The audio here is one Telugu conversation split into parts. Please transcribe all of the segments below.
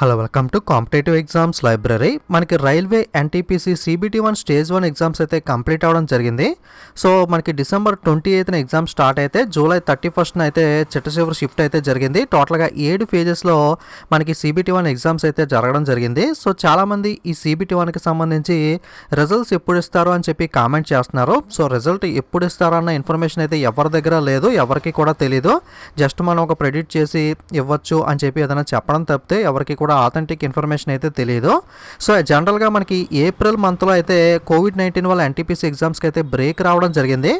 Hello welcome to competitive exams library. మనకి railway NTPC CBT1 stage 1 exams అయితే కంప్లీట్ అవ్వడం జరిగింది. సో మనకి డిసెంబర్ 28న ఎగ్జామ్ స్టార్ట్ అయితే జూలై 31న అయితే చివరి షిఫ్ట్ అయితే జరిగింది. టోటల్గా 7 ఫేజెస్లో మనకి CBT1 ఎగ్జామ్స్ అయితే జరగడం జరిగింది. సో చాలామంది ఈ CBT1కి సంబంధించి రిజల్ట్స్ ఎప్పుడు ఇస్తారు అని చెప్పి కామెంట్ చేస్తున్నారు. సో రిజల్ట్ ఎప్పుడు ఇస్తారో అన్న ఇన్ఫర్మేషన్ అయితే ఎవరి దగ్గర లేదు, ఎవరికి కూడా తెలీదు. జస్ట్ మనం ఒక ప్రెడిక్ట్ చేసి ఇవ్వచ్చు అని చెప్పి ఏదైనా చెప్పడం తప్పితే ఎవరికి కూడా ఆథెంటిక్ ఇన్ఫర్మేషన్ అయితే తెలియదు. సో జనరల్గా మనకి ఏప్రిల్ మంత్లో అయితే COVID-19 వల్ల ఎన్టీపీసీ ఎగ్జామ్స్కి అయితే బ్రేక్ రావడం జరిగింది.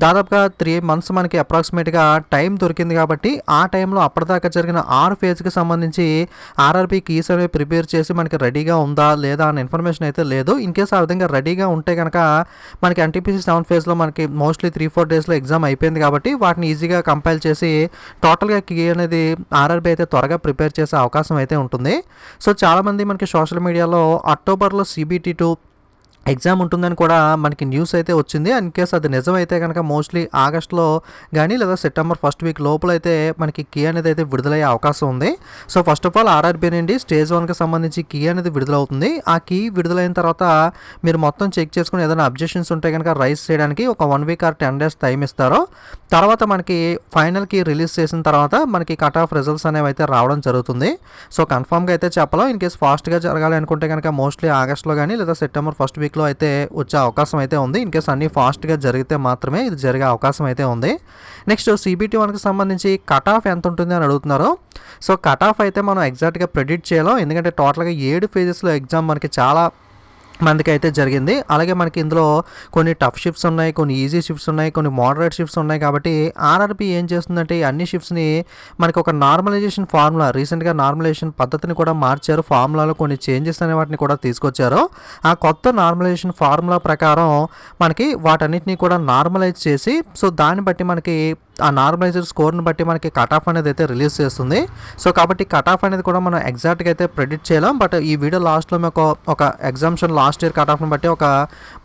దాదాపుగా 3 months మనకి అప్రాక్సిమేట్గా టైం దొరికింది. కాబట్టి ఆ టైంలో అప్పటిదాకా జరిగిన 6 ఫేజ్కి సంబంధించి ఆర్ఆర్బీ కీస్ అనేవి ప్రిపేర్ చేసి మనకి రెడీగా ఉందా లేదా అన్న ఇన్ఫర్మేషన్ అయితే లేదు. ఇన్ కేసు ఆ విధంగా రెడీగా ఉంటే కనుక మనకి ఎన్టీపీసీ 7 ఫేజ్లో మనకి మోస్ట్లీ 3-4 డేస్లో ఎగ్జామ్ అయిపోయింది. కాబట్టి వాటిని ఈజీగా కంపైల్ చేసి టోటల్గా కీ అనేది ఆర్ఆర్బీ అయితే త్వరగా ప్రిపేర్ చేసే అవకాశం అయితే ఉంటుంది. సో చాలామంది మనకి సోషల్ మీడియాలో అక్టోబర్లో CBT2 ఎగ్జామ్ ఉంటుందని కూడా మనకి న్యూస్ అయితే వచ్చింది. ఇన్ కేస్ అది నిజమైతే కనుక మోస్ట్లీ ఆగస్ట్లో కానీ లేదా సెప్టెంబర్ 1st వీక్ లోపల అయితే మనకి కీ అనేది అయితే విడుదలయ్యే అవకాశం ఉంది. So first of all RRB నుండి స్టేజ్ 1కి సంబంధించి కీ అనేది విడుదలవుతుంది. ఆ కీ విడుదలైన తర్వాత మీరు మొత్తం చెక్ చేసుకుని ఏదైనా అబ్జెక్షన్స్ ఉంటే కనుక రైజ్ చేయడానికి ఒక 1 week or 10 days టైం ఇస్తారు. తర్వాత మనకి ఫైనల్ కీ రిలీజ్ చేసిన తర్వాత మనకి కట్ ఆఫ్ రిజల్ట్స్ అనేవి అయితే రావడం జరుగుతుంది. సో కన్ఫామ్గా అయితే చెప్పలేం. ఇన్ కేస్ ఫాస్ట్గా జరగాలి అనుకుంటే కనుక మోస్ట్లీ ఆగస్ట్లో కానీ లేదా సెప్టెంబర్ 1st వీక్ అయితే వచ్చే అవకాశం అయితే ఉంది. ఇన్ కేస్ అన్ని ఫాస్ట్గా జరిగితే మాత్రమే ఇది జరిగే అవకాశం అయితే ఉంది. నెక్స్ట్ CBT1కి సంబంధించి కట్ ఆఫ్ ఎంత ఉంటుంది అని అడుగుతున్నారు. సో కట్ ఆఫ్ అయితే మనం ఎగ్జాక్ట్గా ప్రెడిక్ట్ చేయలేం. ఎందుకంటే టోటల్గా 7 ఫేజెస్లో ఎగ్జామ్ మనకి చాలా మందికి అయితే జరిగింది. అలాగే మనకి ఇందులో కొన్ని టఫ్ షిఫ్ట్స్ ఉన్నాయి, కొన్ని ఈజీ షిఫ్ట్స్ ఉన్నాయి, కొన్ని మోడరేట్ షిఫ్ట్స్ ఉన్నాయి. కాబట్టి ఆర్ఆర్బీ ఏం చేస్తుందంటే అన్ని షిఫ్ట్స్ని మనకి ఒక నార్మలైజేషన్ ఫార్ములా, రీసెంట్గా నార్మలైజేషన్ పద్ధతిని కూడా మార్చారు. ఫార్ములాలో కొన్ని చేంజెస్ అనే వాటిని కూడా తీసుకొచ్చారు. ఆ కొత్త నార్మలైజేషన్ ఫార్ములా ప్రకారం మనకి వాటన్నిటిని కూడా నార్మలైజ్ చేసి సో దాన్ని బట్టి మనకి ఆ నార్మలైజ్డ్ స్కోర్ని బట్టి మనకి కట్ ఆఫ్ అనేది అయితే రిలీజ్ చేస్తుంది. సో కాబట్టి కట్ ఆఫ్ అనేది కూడా మనం ఎగ్జాక్ట్గా అయితే ప్రెడిక్ట్ చేయలేం. బట్ ఈ వీడియో లాస్ట్లో మేము ఒక ఎగ్జామ్షన్ లాస్ట్ ఇయర్ కట్ ఆఫ్ని బట్టి ఒక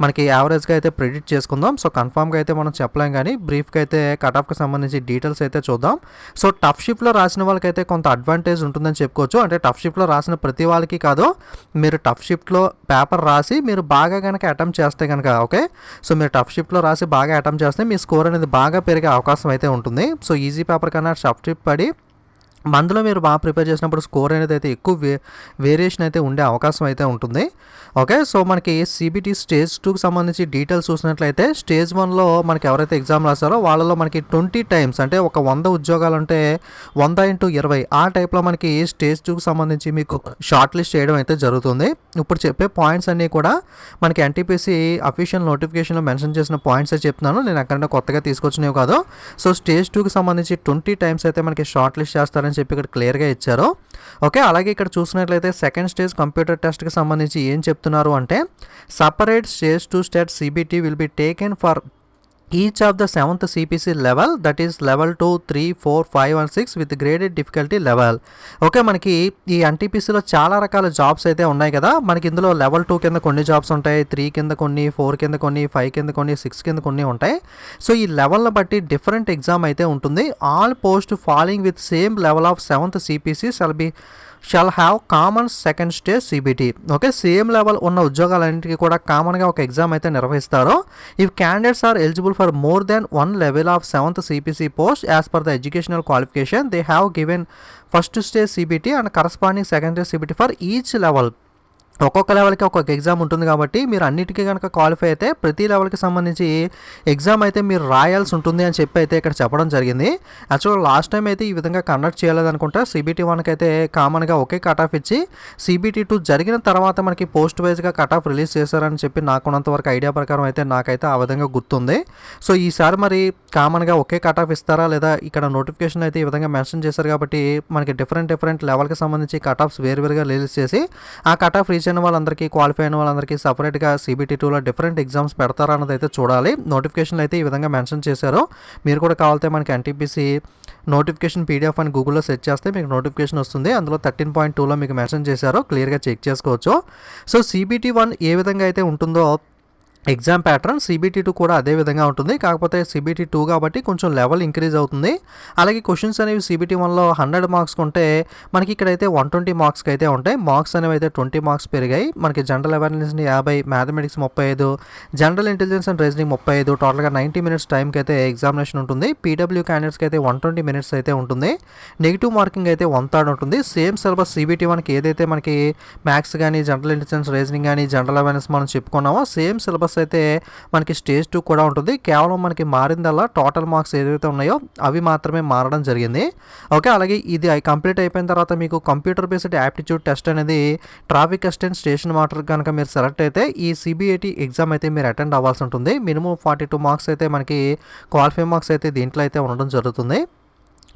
మనకి యావరేజ్గా అయితే ప్రెడిక్ట్ చేసుకుందాం. సో కన్ఫామ్గా అయితే మనం చెప్పలేం, కానీ బ్రీఫ్గా అయితే కట్ ఆఫ్కి సంబంధించి డీటెయిల్స్ అయితే చూద్దాం. సో టఫ్ షిఫ్ట్లో రాసిన వాళ్ళకైతే కొంత అడ్వాంటేజ్ ఉంటుందని చెప్పుకోవచ్చు. అంటే టఫ్ షిఫ్ట్లో రాసిన ప్రతి వాళ్ళకి కాదు, మీరు టఫ్ షిఫ్ట్లో పేపర్ రాసి మీరు బాగా కనుక అటెంప్ట్ చేస్తే కనుక ఓకే. సో మీరు టఫ్ షిఫ్ట్లో రాసి బాగా అటెంప్ట్ చేస్తే మీ స్కోర్ అనేది బాగా పెరిగే అవకాశం అయితే ఉంటుంది. సో ఈజీ పేపర్ కన్నా టఫ్ షిఫ్ట్ పడి మందులో మీరు బాగా ప్రిపేర్ చేసినప్పుడు స్కోర్ అనేది అయితే ఎక్కువ వేరియేషన్ అయితే ఉండే అవకాశం అయితే ఉంటుంది. ఓకే. సో మనకి CBT స్టేజ్ 2కి సంబంధించి డీటెయిల్స్ చూసినట్లయితే స్టేజ్ 1లో మనకి ఎవరైతే ఎగ్జామ్ రాస్తారో వాళ్ళలో మనకి 20 times అంటే ఒక 100 ఉద్యోగాలు అంటే 100 × 20 ఆ టైప్లో మనకి స్టేజ్ 2కి సంబంధించి మీకు షార్ట్ లిస్ట్ చేయడం అయితే జరుగుతుంది. ఇప్పుడు చెప్పే పాయింట్స్ అన్నీ కూడా మనకి ఎన్టీపీసీ అఫీషియల్ నోటిఫికేషన్లో మెన్షన్ చేసిన పాయింట్సే చెప్తున్నాను, నేను ఎక్కడైనా కొత్తగా తీసుకొచ్చినవి కాదు. సో స్టేజ్ 2కి సంబంధించి 20 times అయితే మనకి షార్ట్ లిస్ట్ చేస్తారని చెప్పి ఇక్కడ క్లియర్గా ఇచ్చారు. ఓకే. అలాగే ఇక్కడ చూసినట్లయితే సెకండ్ స్టేజ్ కంప్యూటర్ టెస్ట్కి సంబంధించి ఏం చెప్తున్నారు అంటే separate stage 2 state CBT will be taken for each of the 7th CPC level, that is level 2, 3, 4, 5 and 6 with graded difficulty level. Okay. మనకి ఈ ఎన్టీపీసీలో చాలా రకాల జాబ్స్ అయితే ఉన్నాయి కదా. మనకి ఇందులో లెవెల్ 2 కింద కొన్ని జాబ్స్ ఉంటాయి, 3 కింద కొన్ని, 4 కింద కొన్ని, 5 కింద కొన్ని, 6 కింద కొన్ని ఉంటాయి. సో ఈ లెవెల్ని బట్టి డిఫరెంట్ ఎగ్జామ్ అయితే ఉంటుంది. All post following with same level of 7th CPC shall have common second stage CBT. Okay. Same level ఉన్న ఉద్యోగాలన్నింటికి కూడా కామన్గా ఒక ఎగ్జామ్ అయితే నిర్వహిస్తారు. If candidates are eligible for more than 1 level of 7th CPC post as per the educational qualification they have given first stage CBT and corresponding second stage CBT for each level. ఒక్కొక్క లెవెల్కి ఒక్కొక్క ఎగ్జామ్ ఉంటుంది. కాబట్టి మీరు అన్నిటికీ కనుక క్వాలిఫై అయితే ప్రతి లెవెల్కి సంబంధించి ఎగ్జామ్ అయితే మీరు రాయాల్సి ఉంటుంది అని చెప్పి అయితే ఇక్కడ చెప్పడం జరిగింది. యాక్చువల్గా లాస్ట్ టైం అయితే ఈ విధంగా కండక్ట్ చేయలేదనుకుంటా. CBT1కి అయితే కామన్గా ఒకే కట్ ఆఫ్ ఇచ్చి CBT2 జరిగిన తర్వాత మనకి పోస్ట్ వైజ్గా కట్ ఆఫ్ రిలీజ్ చేశారని చెప్పి నాకున్నంత వరకు ఐడియా ప్రకారం అయితే నాకైతే ఆ విధంగా గుర్తుంది. సో ఈసారి మరి కామన్గా ఒకే కట్ ఆఫ్ ఇస్తారా లేదా, ఇక్కడ నోటిఫికేషన్ అయితే ఈ విధంగా మెన్షన్ చేశారు కాబట్టి మనకి డిఫరెంట్ లెవెల్కి సంబంధించి కట్ ఆఫ్స్ వేరువేరుగా రిలీజ్ చేసి ఆ కట్ ఆఫ్ రీచ్ అయిన వాళ్ళందరికీ, క్వాలిఫై అయిన వాళ్ళందరికీ సపరేట్గా CBT2లో డిఫరెంట్ ఎగ్జామ్స్ పెడతారా అన్నది అయితే చూడాలి. నోటిఫికేషన్లు అయితే ఈ విధంగా మెన్షన్ చేశారు. మీరు కూడా కావాలంటే మనకి ఎన్టీపీసీ నోటిఫికేషన్ PDF అని గూగుల్లో సెర్చ్ చేస్తే మీకు నోటిఫికేషన్ వస్తుంది. అందులో 13.2లో మీకు మెన్షన్ చేశారో క్లియర్గా చెక్ చేసుకోవచ్చు. సో CBT1 ఏ విధంగా అయితే ఉంటుందో ఎగ్జామ్ ప్యాటర్న్ CBT2 కూడా అదే విధంగా ఉంటుంది. కాకపోతే CBT2 కాబట్టి కొంచెం లెవెల్ ఇంక్రీజ్ అవుతుంది. అలాగే క్వశ్చన్స్ అనేవి CBT1లో 100 మార్క్స్ ఉంటే మనకి ఇక్కడైతే 120 మార్క్స్కి అయితే ఉంటాయి. మార్క్స్ అనేవి అయితే 20 మార్క్స్ పెరిగాయి. మనకి జనరల్ అవేర్నెస్ని 50, mathematics 35, general intelligence and reasoning 35, టోటల్గా 90 మినిట్స్ టైంకి అయితే ఎగ్జామినేషన్ ఉంటుంది. PW క్యాండిడేట్స్కి అయితే 120 మినిట్స్ అయితే ఉంటుంది. నెగిటివ్ మార్కింగ్ అయితే 1/3 ఉంటుంది. సేమ్ సిలబస్ CBT1కి ఏదైతే మనకి మ్యాథ్స్ కానీ, జనరల్ ఇంటెలిజెన్స్, రీజనింగ్ కానీ, జనరల్ అవేర్నెస్ మనం చెప్పుకున్నామో సేమ్ సిలబస్ అయితే మనకి స్టేజ్ 2 కూడా ఉంటుంది. కేవలం మనకి మారిందల్లా టోటల్ మార్క్స్ ఏదైతే ఉన్నాయో అవి మాత్రమే మారడం జరిగింది. ఓకే, అలాగే ఇది కంప్లీట్ అయిపోయిన తర్వాత మీకు కంప్యూటర్ బేస్డ్ యాప్టిట్యూడ్ టెస్ట్ అనేది ట్రాఫిక్ అసిస్టెంట్, స్టేషన్ మాస్టర్ కనుక మీరు సెలెక్ట్ అయితే ఈ CBAT ఎగ్జామ్ అయితే మీరు అటెండ్ అవ్వాల్సి ఉంటుంది. మినిమం 42 మార్క్స్ అయితే మనకి క్వాలిఫై మార్క్స్ అయితే దీంట్లో అయితే ఉండడం జరుగుతుంది.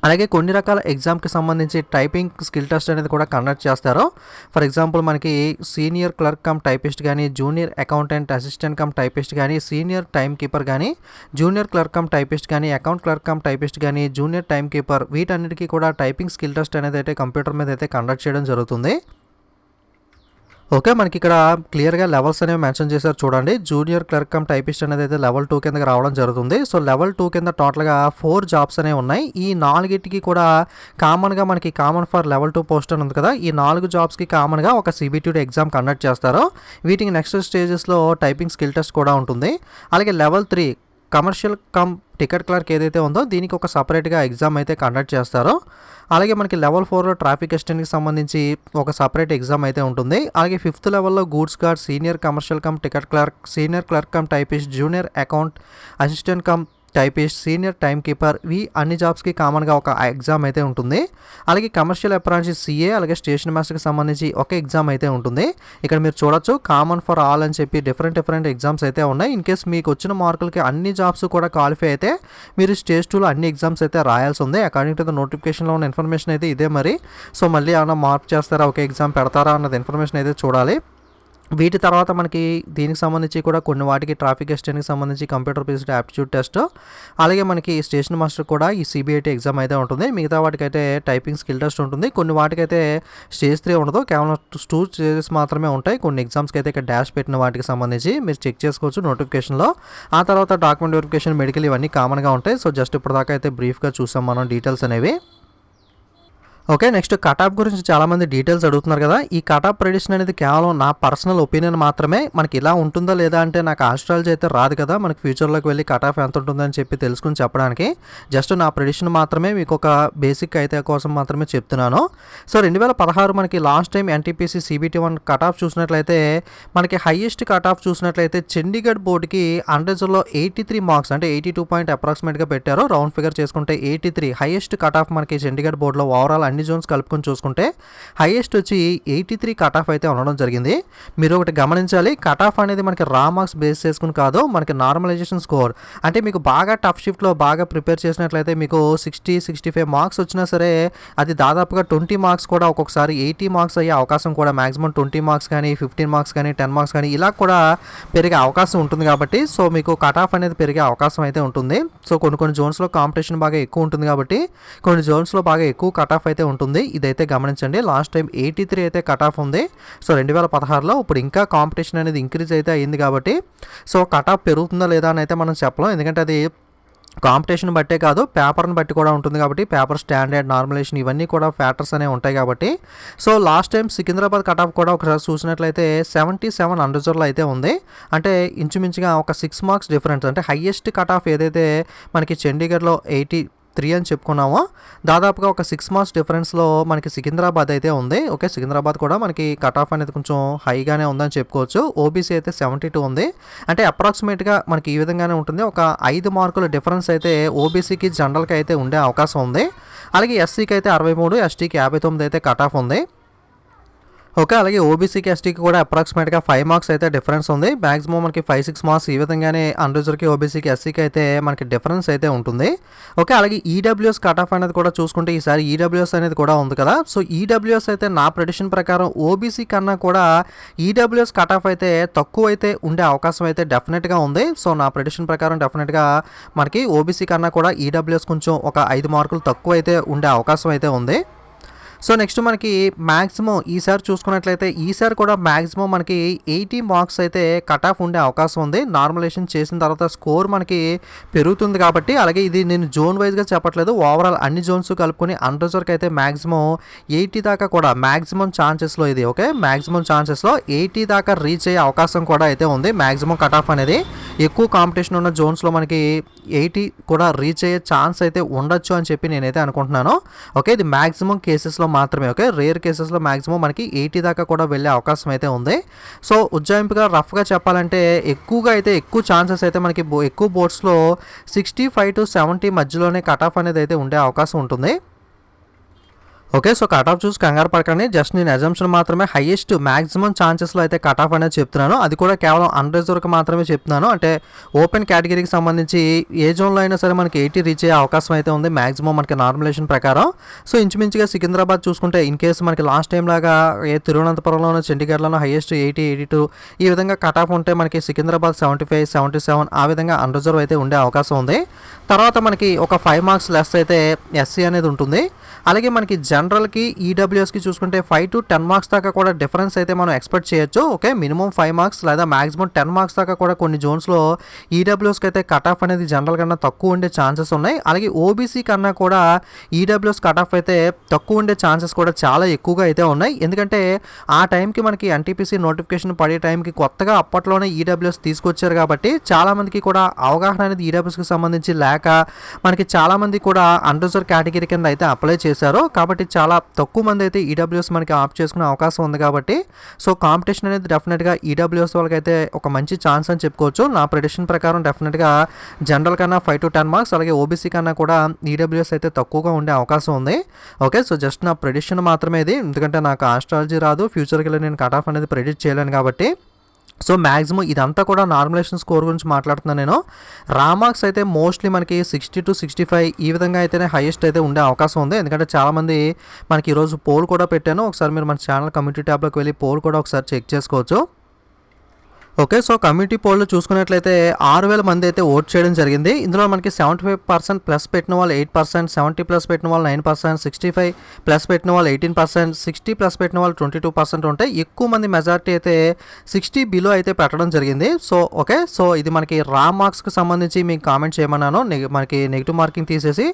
అలాగే కొన్ని రకాల ఎగ్జామ్కి సంబంధించి టైపింగ్ స్కిల్ టెస్ట్ అనేది కూడా కండక్ట్ చేస్తారు. ఫర్ ఎగ్జాంపుల్ మనకి సీనియర్ క్లర్క్ కమ్ టైపిస్ట్ కానీ, junior accountant assistant cum typist కానీ, సీనియర్ టైమ్ కీపర్ కానీ, జూనియర్ క్లర్క్ కమ్ టైపిస్ట్ కానీ, అకౌంట్ క్లర్క్ కమ్ టైపిస్ట్ కానీ, జూనియర్ టైమ్ కీపర్, వీటన్నిటికీ కూడా టైపింగ్ స్కిల్ టెస్ట్ అనేది అయితే కంప్యూటర్ మీద అయితే కండక్ట్ చేయడం జరుగుతుంది. ఓకే, మనకి ఇక్కడ క్లియర్గా లెవెల్స్ అనేవి మెన్షన్ చేశారు చూడండి. జూనియర్ క్లర్క్ కమ్ టైపిస్ట్ అనేది అయితే లెవెల్ 2 కిందకి రావడం జరుగుతుంది. సో లెవెల్ 2 కింద టోటల్గా 4 జాబ్స్ అనేవి ఉన్నాయి. ఈ 4కి కూడా కామన్గా మనకి కామన్ ఫర్ లెవెల్ 2 పోస్ట్ అని ఉంది కదా, ఈ 4 జాబ్స్కి కామన్గా ఒక CBT ఎగ్జామ్ కండక్ట్ చేస్తారు. వీటికి నెక్స్ట్ స్టేజెస్లో టైపింగ్ స్కిల్ టెస్ట్ కూడా ఉంటుంది. అలాగే level 3 commercial come ticket clerk ఏదైతే ఉందో దీనికి ఒక సపరేట్గా ఎగ్జామ్ అయితే కండక్ట్ చేస్తారో. అలాగే మనకి లెవెల్ 4లో ట్రాఫిక్ అసిస్టెంట్కి సంబంధించి ఒక సపరేట్ ఎగ్జామ్ అయితే ఉంటుంది. అలాగే 5th లెవెల్లో goods guard, senior commercial come ticket clerk, senior clerk cum typist, junior account assistant cum typist, senior time keeper, అన్ని జాబ్స్కి కామన్గా ఒక ఎగ్జామ్ అయితే ఉంటుంది. అలాగే కమర్షియల్ అప్రెంటిస్ CA, అలాగే స్టేషన్ మాస్టర్కి సంబంధించి ఒక ఎగ్జామ్ అయితే ఉంటుంది. ఇక్కడ మీరు చూడొచ్చు కామన్ ఫర్ ఆల్ అని చెప్పి డిఫరెంట్ ఎగ్జామ్స్ అయితే ఉన్నాయి. ఇన్ కేస్ మీకు వచ్చిన మార్కులకి అన్ని జాబ్స్ కూడా క్వాలిఫై అయితే మీరు స్టేజ్ 2లో అన్ని ఎగ్జామ్స్ అయితే రాయాల్సి ఉంది. అకార్డింగ్ టు ద నోటిఫికేషన్లో ఉన్న ఇన్ఫర్మేషన్ అయితే ఇదే మరి. సో మళ్ళీ ఏమైనా మార్క్ చేస్తారా, ఒక ఎగ్జామ్ పెడతారా అన్నది ఇన్ఫర్మేషన్ అయితే చూడాలి. వీటి తర్వాత మనకి దీనికి సంబంధించి కూడా కొన్ని వాటికి ట్రాఫిక్ అసిస్టెంట్కి సంబంధించి కంప్యూటర్ బేస్డ్ యాప్టిట్యూడ్ టెస్ట్, అలాగే మనకి స్టేషన్ మాస్టర్ కూడా ఈ CBAT ఎగ్జామ్ అయితే ఉంటుంది. మిగతా వాటికైతే టైపింగ్ స్కిల్ టెస్ట్ ఉంటుంది. కొన్ని వాటికైతే స్టేజ్ 3 ఉండదు, కేవలం 2 స్టేజెస్ మాత్రమే ఉంటాయి. కొన్ని ఎగ్జామ్స్కి అయితే ఇక్కడ డాష్ పెట్టిన వాటికి సంబంధించి మీరు చెక్ చేసుకోవచ్చు నోటిఫికేషన్లో. ఆ తర్వాత డాక్యుమెంట్ వెరిఫికేషన్, మెడికల్ ఇవన్నీ కామన్గా ఉంటాయి. సో జస్ట్ ఇప్పటిదాకా అయితే బ్రీఫ్గా చూసాం మనం డీటెయిల్స్ అనేవి. ఓకే, నెక్స్ట్ కటాఫ్ గురించి చాలామంది డీటెయిల్స్ అడుగుతున్నారు కదా. ఈ కటాఫ్ ప్రెడిక్షన్ అనేది కేవలం నా పర్సనల్ ఒపీనియన్ మాత్రమే. మనకి ఇలా ఉంటుందా లేదా అంటే నాకు ఆస్ట్రాలజీ అయితే రాదు కదా, మనకి ఫ్యూచర్లోకి వెళ్ళి కటాఫ్ ఎంత ఉంటుందని చెప్పి తెలుసుకుని చెప్పడానికి జస్ట్ నా ప్రెడిక్షన్ మాత్రమే, మీకు ఒక బేసిక్ అయితే కోసం మాత్రమే చెప్తున్నాను. సో 2016 మనకి last time NTPC CBT1 cutoff చూసినట్లయితే మనకి హైయెస్ట్ కటాఫ్ చూసినట్లయితే చండీగఢ్ బోర్డుకి 100లో 83 మార్క్స్ అంటే 82 పాయింట్ అప్రాక్సిమేట్గా పెట్టారు. రౌండ్ ఫిగర్ చేసుకుంటే 83 హైయెస్ట్ కటాఫ్ మనకి చండీగఢ్ బోర్డులో ఓవరాల్ అన్ని జోన్స్ కలుపుకొని చూసుకుంటే హైయెస్ట్ వచ్చి 83 కట్ ఆఫ్ అయితే ఉండడం జరిగింది. మీరు ఒకటి గమనించాలి, కట్ ఆఫ్ అనేది మనకి రా మార్క్స్ బేస్ చేసుకుని కాదు, మనకి నార్మలైజేషన్ స్కోర్. అంటే మీకు బాగా టఫ్ షిఫ్ట్లో బాగా ప్రిపేర్ చేసినట్లయితే మీకు 60-65 మార్క్స్ వచ్చినా సరే అది దాదాపుగా 20 మార్క్స్ కూడా ఒక్కొక్కసారి 80 మార్క్స్ అయ్యే అవకాశం కూడా, మ్యాక్సిమం 20 మార్క్స్ కానీ 15 మార్క్స్ కానీ 10 మార్క్స్ కానీ ఇలా కూడా పెరిగే అవకాశం ఉంటుంది. కాబట్టి సో మీకు కట్ ఆఫ్ అనేది పెరిగే అవకాశం అయితే ఉంటుంది. సో కొన్ని జోన్స్లో కాంపిటీషన్ బాగా ఎక్కువ ఉంటుంది కాబట్టి కొన్ని జోన్స్లో బాగా ఎక్కువ కట్ ఆఫ్ అయితే ఉంటుంది. ఇదైతే గమనించండి. లాస్ట్ టైం 83 అయితే కట్ ఆఫ్ ఉంది. సో 2016లో ఇప్పుడు ఇంకా కాంపిటీషన్ అనేది ఇంక్రీజ్ అయితే అయింది కాబట్టి సో కట్ ఆఫ్ పెరుగుతుందా లేదా అని అయితే మనం చెప్పలేం. ఎందుకంటే అది కాంపిటీషన్ బట్టే కాదు, పేపర్ని బట్టి కూడా ఉంటుంది కాబట్టి పేపర్ స్టాండర్డ్, నార్మలైజేషన్ ఇవన్నీ కూడా ఫ్యాక్టర్స్ అనేవి ఉంటాయి కాబట్టి. So last time Secunderabad cut off కూడా ఒకసారి చూసినట్లయితే 77 అండర్జర్లో అయితే ఉంది. అంటే ఇంచుమించుగా ఒక 6 మార్క్స్ డిఫరెన్స్. అంటే హైయెస్ట్ కట్ ఆఫ్ ఏదైతే మనకి చండీగఢ్లో 83 అని చెప్పుకున్నామో దాదాపుగా ఒక 6 మార్క్స్ డిఫరెన్స్లో మనకి సికింద్రాబాద్ అయితే ఉంది. ఓకే, సికింద్రాబాద్ కూడా మనకి కట్ ఆఫ్ అనేది కొంచెం హైగానే ఉందని చెప్పుకోవచ్చు. ఓబీసీ అయితే 72 ఉంది. అంటే అప్రాక్సిమేట్గా మనకి ఈ విధంగానే ఉంటుంది. ఒక 5 మార్కుల డిఫరెన్స్ అయితే ఓబీసీకి జనరల్కి అయితే ఉండే అవకాశం ఉంది. అలాగే ఎస్సీకి అయితే 63, ఎస్టీకి 59 అయితే కట్ ఆఫ్ ఉంది. ఓకే, అలాగే ఓబీసీకి ఎస్టీకి కూడా అప్రాక్సిమేట్గా 5 మార్క్స్ అయితే డిఫరెన్స్ ఉంది. మ్యాక్సిమం మనకి 5-6 మార్క్స్ ఈ విధంగానే అన్రిజర్వ్కి, ఓబీసీకి, ఎస్సీకి అయితే మనకి డిఫరెన్స్ అయితే ఉంటుంది. ఓకే, అలాగే ఈడబ్ల్యూఎస్ కట్ ఆఫ్ అనేది కూడా చూసుకుంటే ఈసారి ఈడబ్ల్యూఎస్ అనేది కూడా ఉంది కదా. సో ఈడబ్ల్యూఎస్ అయితే నా ప్రెడిక్షన్ ప్రకారం ఓబీసీ కన్నా కూడా ఈడబ్ల్యూఎస్ కట్ ఆఫ్ అయితే తక్కువ అయితే ఉండే అవకాశం అయితే డెఫినెట్గా ఉంది. సో నా ప్రెడిక్షన్ ప్రకారం డెఫినెట్గా మనకి ఓబీసీ కన్నా కూడా ఈడబ్ల్యూఎస్ కొంచెం ఒక 5 మార్కులు తక్కువ అయితే ఉండే అవకాశం అయితే ఉంది. సో నెక్స్ట్ మనకి మ్యాక్సిమం ఈసారి చూసుకున్నట్లయితే ఈసారి కూడా మ్యాక్సిమం మనకి 80 మార్క్స్ అయితే కట్ ఆఫ్ ఉండే అవకాశం ఉంది. నార్మలైజేషన్ చేసిన తర్వాత స్కోర్ మనకి పెరుగుతుంది కాబట్టి. అలాగే ఇది నేను జోన్ వైజ్గా చెప్పట్లేదు, ఓవరాల్ అన్ని జోన్స్ కలుపుకొని అన్రిజర్వ్కి అయితే మ్యాక్సిమం 80 దాకా కూడా మ్యాక్సిమం ఛాన్సెస్లో ఇది ఓకే మ్యాక్సిమం ఛాన్సెస్లో 80 దాకా రీచ్ అయ్యే అవకాశం కూడా అయితే ఉంది. మ్యాక్సిమం కట్ ఆఫ్ అనేది ఎక్కువ కాంపిటీషన్ ఉన్న జోన్స్లో మనకి 80 కూడా రీచ్ అయ్యే ఛాన్స్ అయితే ఉండొచ్చు అని చెప్పి నేనైతే అనుకుంటున్నాను. ఓకే ఇది మ్యాక్సిమం కేసెస్లో మాత్రమే. ఓకే రేర్ కేసెస్లో మ్యాక్సిమం మనకి 80 దాకా కూడా వెళ్ళే అవకాశం అయితే ఉంది. సో ఉజ్జాయింపుగా రఫ్గా చెప్పాలంటే ఎక్కువగా అయితే ఎక్కువ ఛాన్సెస్ అయితే మనకి ఎక్కువ బోర్డ్స్లో 65 to 70 మధ్యలోనే కట్ ఆఫ్ అనేది అయితే ఉండే అవకాశం ఉంటుంది. ఓకే సో కట్ ఆఫ్ చూసి కంగారు పడకండి, జస్ట్ నేను అజంప్షన్ మాత్రమే హైయెస్ట్ మ్యాక్సిమం ఛాన్సెస్లో అయితే కట్ ఆఫ్ అనేది చెప్తున్నాను. అది కూడా కేవలం అన్రిజర్వ్కి మాత్రమే చెప్తున్నాను. అంటే ఓపెన్ కేటగిరీకి సంబంధించి ఏ జోన్లో అయినా సరే మనకి 80 రీచ్ అయ్యే అవకాశం అయితే ఉంది మ్యాక్సిమం మనకి నార్మలైజేషన్ ప్రకారం. సో ఇంచుమించుగా సికింద్రాబాద్ చూసుకుంటే ఇన్ కేసు మనకి లాస్ట్ టైం లాగా ఏ తిరువనంతపురంలోనూ చండీగఢ్లోనూ హైయెస్ట్ 80, 82 ఈ విధంగా కట్ ఆఫ్ ఉంటే మనకి సికింద్రాబాద్ 75, 77 ఆ విధంగా అన్రిజర్వ్ అయితే ఉండే అవకాశం ఉంది. తర్వాత మనకి ఒక 5 మార్క్స్ లెస్ అయితే ఎస్సీ అనేది ఉంటుంది. అలాగే మనకి జనరల్కి ఈడబ్ల్యూఎస్కి చూసుకుంటే 5 to 10 మార్క్స్ దాకా కూడా డిఫరెన్స్ అయితే మనం ఎక్స్పెక్ట్ చేయొచ్చు. ఓకే మినిమం 5 మార్క్స్ లేదా మ్యాక్సిమం 10 మార్క్స్ దాకా కూడా కొన్ని జోన్స్లో ఈడబ్ల్యూఎస్కి అయితే కట్ ఆఫ్ అనేది జనరల్ కన్నా తక్కువ ఉండే ఛాన్సెస్ ఉన్నాయి. అలాగే ఓబీసీ కన్నా కూడా ఈడబ్ల్యూఎస్ కట్ ఆఫ్ అయితే తక్కువ ఉండే ఛాన్సెస్ కూడా చాలా ఎక్కువగా అయితే ఉన్నాయి. ఎందుకంటే ఆ టైంకి మనకి ఎన్టీపీసీ నోటిఫికేషన్ పడే టైంకి కొత్తగా అప్పట్లోనే ఈడబ్ల్యూఎస్ తీసుకొచ్చారు కాబట్టి చాలామందికి కూడా అవగాహన అనేది ఈడబ్ల్యూఎస్కి సంబంధించి లేక మనకి చాలామంది కూడా అన్రిజర్వ్ కేటగిరీ కింద అయితే అప్లై చేశారు. కాబట్టి చాలా తక్కువ మంది అయితే ఈడబ్ల్యూఎస్ మనకి ఆప్ చేసుకునే అవకాశం ఉంది కాబట్టి సో కాంపిటీషన్ అనేది డెఫినెట్గా ఈడబ్ల్యూఎస్ వాళ్ళకైతే ఒక మంచి ఛాన్స్ అని చెప్పుకోవచ్చు. నా ప్రెడిక్షన్ ప్రకారం డెఫినెట్గా జనరల్ కన్నా 5 to 10 మార్క్స్ అలాగే ఓబీసీ కన్నా కూడా ఈడబ్ల్యూఎస్ అయితే తక్కువగా ఉండే అవకాశం ఉంది. ఓకే సో జస్ట్ నా ప్రెడిక్షన్ మాత్రమే ఇది, ఎందుకంటే నాకు ఆస్ట్రాలజీ రాదు, ఫ్యూచర్కి వెళ్ళి నేను కట్ ఆఫ్ అనేది ప్రెడిక్ట్ చేయలేను కాబట్టి. సో మ్యాక్సిమం ఇదంతా కూడా నార్మలైజేషన్ స్కోర్ గురించి మాట్లాడుతున్నాను నేను. రా మార్క్స్ అయితే మోస్ట్లీ మనకి 60 to 65 ఈ విధంగా అయితేనే హైయెస్ట్ అయితే ఉండే అవకాశం ఉంది. ఎందుకంటే చాలామంది మనకి ఈరోజు పోల్ కూడా పెట్టాను, ఒకసారి మీరు మన ఛానల్ కమ్యూనిటీ ట్యాబ్లోకి వెళ్ళి పోల్ కూడా ఒకసారి చెక్ చేసుకోవచ్చు. ఓకే సో కమ్యూనిటీ పోల్లో చూసుకున్నట్లయితే 6000 మంది అయితే ఓట్ చేయడం జరిగింది. ఇందులో మనకి 75% ప్లస్ పెట్టిన వాళ్ళు 8%, 70 ప్లస్ పెట్టిన వాళ్ళు 9%, 65 ప్లస్ పెట్టిన వాళ్ళు 18%, 60 ప్లస్ పెట్టిన వాళ్ళు 22% ఉంటాయి. ఎక్కువ మంది మెజారిటీ అయితే 60 బిలో అయితే పెట్టడం జరిగింది. సో ఓకే సో ఇది మనకి రా మార్క్స్కి సంబంధించి మీకు కామెంట్ చేయమన్నాను, మనకి నెగిటివ్ మార్కింగ్ తీసేసి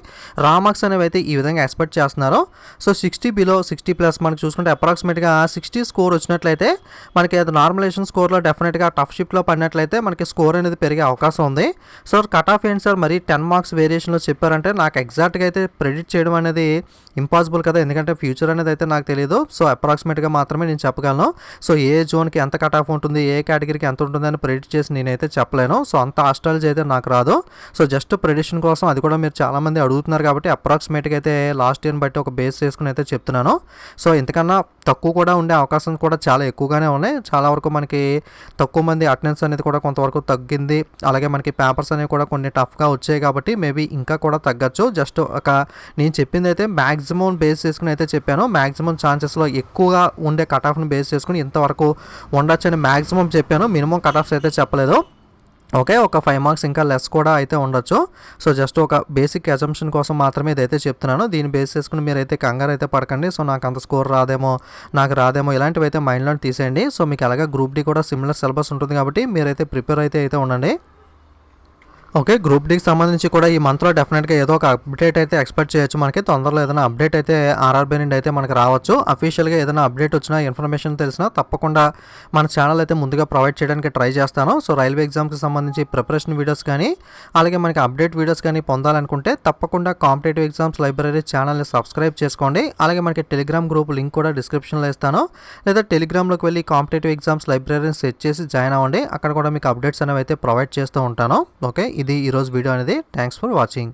రా మార్క్స్ అనేవి అయితే ఈ విధంగా ఎక్స్పెక్ట్ చేస్తున్నారు. సో 60 బిలో 60 ప్లస్ మనకి చూసుకుంటే అప్రాక్సిమేట్గా 60 స్కోర్ వచ్చినట్లయితే మనకి అది నార్మలైజేషన్ స్కోర్లో డెఫినెట్గా టఫ్ షిప్లో పడినట్లయితే మనకి స్కోర్ అనేది పెరిగే అవకాశం ఉంది. సో కట్ ఆఫ్ ఏంటి సార్ మరి 10 మార్క్స్ వేరియేషన్లో చెప్పారంటే నాకు ఎగ్జాక్ట్గా అయితే ప్రెడిక్ట్ చేయడం అనేది ఇంపాసిబుల్ కదా, ఎందుకంటే ఫ్యూచర్ అనేది అయితే నాకు తెలియదు. సో అప్రాక్సిమేట్గా మాత్రమే నేను చెప్పగలను. సో ఏ జోన్కి ఎంత కట్ ఆఫ్ ఉంటుంది, ఏ కేటగిరీకి ఎంత ఉంటుంది అని ప్రెడిక్ట్ చేసి నేనైతే చెప్పలేను. సో అంత ఆస్ట్రాలజీ అయితే నాకు రాదు. సో జస్ట్ ప్రెడిక్షన్ కోసం, అది కూడా మీరు చాలామంది అడుగుతున్నారు కాబట్టి అప్రాక్సిమేట్గా అయితే లాస్ట్ ఇయర్ని బట్టి ఒక బేస్ చేసుకుని అయితే చెప్తున్నాను. సో ఇంతకన్నా తక్కువ కూడా ఉండే అవకాశం కూడా చాలా ఎక్కువగానే ఉన్నాయి. చాలా వరకు మనకి తక్కువ మంది అటెండెన్స్ అనేది కూడా కొంతవరకు తగ్గింది. అలాగే మనకి పేపర్స్ అనేవి కూడా కొన్ని టఫ్గా వచ్చాయి కాబట్టి మేబీ ఇంకా కూడా తగ్గచ్చు. జస్ట్ ఒక నేను చెప్పింది అయితే మ్యాక్సిమం బేస్ చేసుకుని అయితే చెప్పాను. మ్యాక్సిమం ఛాన్సెస్లో ఎక్కువగా ఉండే కట్ ఆఫ్ని బేస్ చేసుకుని ఇంతవరకు ఉండొచ్చు అని మ్యాక్సిమం చెప్పాను, మినిమం కట్ ఆఫ్స్ అయితే చెప్పలేదు. ఓకే ఒక 5 మార్క్స్ ఇంకా లెస్ కూడా అయితే ఉండొచ్చు. సో జస్ట్ ఒక బేసిక్ అజంప్షన్ కోసం మాత్రమే ఇదైతే చెప్తున్నాను. దీన్ని బేస్ చేసుకుని మీరైతే కంగారు అయితే పడకండి. సో నాకు అంత స్కోర్ రాదేమో, నాకు రాదేమో ఇలాంటివి అయితే మైండ్లో తీసేయండి. సో మీకు అలాగే గ్రూప్ డి కూడా సిమిలర్ సిలబస్ ఉంటుంది కాబట్టి మీరైతే ప్రిపేర్ అయితే ఉండండి. ఓకే గ్రూప్ డీకి సంబంధించి కూడా ఈ మంత్లో డెఫినెట్గా ఏదో ఒక అప్డేట్ అయితే ఎక్స్పెక్ట్ చేయొచ్చు. మనకి తొందరలో ఏదైనా అప్డేట్ అయితే ఆర్ఆర్బీ నుండి అయితే మనకు రావచ్చు. అఫీషియల్గా ఏదైనా అప్డేట్ వచ్చినా, ఇన్ఫర్మేషన్ తెలిసినా తప్పకుండా మన ఛానల్ అయితే ముందుగా ప్రొవైడ్ చేయడానికి ట్రై చేస్తాను. సో రైల్వే ఎగ్జామ్స్కి సంబంధించి ప్రిపరేషన్ వీడియోస్ కానీ అలాగే మనకి అప్డేట్ వీడియోస్ కానీ పొందాలనుకుంటే తప్పకుండా కాంపిటేటివ్ ఎగ్జామ్స్ లైబ్రరీ ఛానల్ని సబ్స్క్రైబ్ చేసుకోండి. అలాగే మనకి టెలిగ్రామ్ గ్రూప్ లింక్ కూడా డిస్క్రిప్షన్లో ఇస్తాను, లేదా టెలిగ్రామ్లోకి వెళ్ళి కాంపిటేటివ్ ఎగ్జామ్స్ లైబ్రరీని సెట్ చేసి జాయిన్ అవ్వండి. అక్కడ కూడా మీకు అప్డేట్స్ అనేవి అయితే ప్రొవైడ్ చేస్తూ ఉంటాను. ఓకే ఇది ఈరోజు వీడియో అనేది. Thanks for watching.